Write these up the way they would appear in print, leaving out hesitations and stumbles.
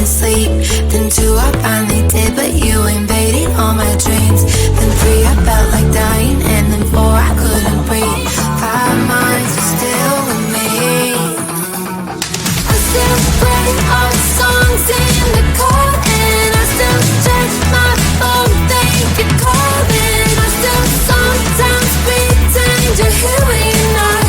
sleep. Then 2, I finally did, but you invaded all my dreams. Then 3, I felt like dying, and then 4, I couldn't breathe. 5 months, you're still with me. I still play our songs in the car, and I still check my phone, think you're calling. I still sometimes pretend you're here when you're not.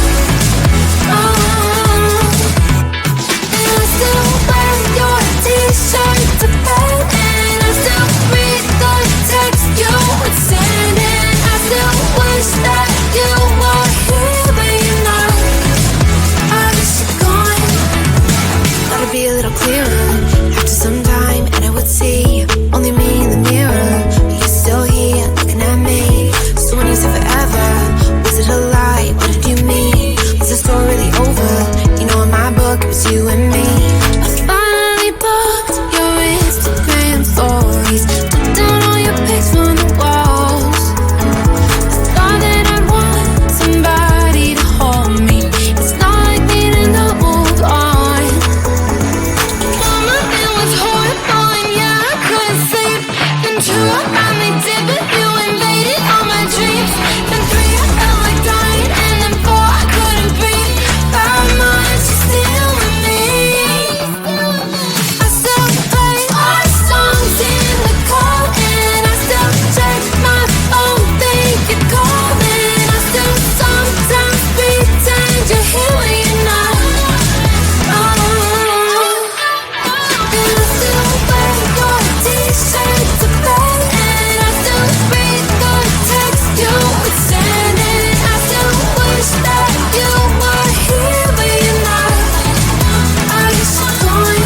And I still wear your t-shirt to bed, and I still read the text you would send, and I still wish that you were here but you're not. I wish you're gone. Thought it'd be a little clearer after some time, and I would see only me in the mirror, but you're still here looking at me. So when you said forever, was it a lie? What did you mean? Was the story really over? You know, in my book it was you and me. I finally booked your Instagram stories, took down all your pics from the walls. I thought that I'd want somebody to hold me. It's not like needing to move on. Mama, it was horrible, and yeah, I couldn't sleep. Then 2, I finally did, but you invaded all my dreams. Then 3, I felt like dying, and then 4, I couldn't breathe. 5 months, you're still with me. I still play our songs in the car, and I still check my phone, think you're calling. I still sometimes pretend you're here when you're not. And I still wear your t-shirt to bed, and I still read the text you would send, and I still wish that you were here but you're not. I wish you're gone.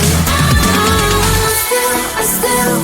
I still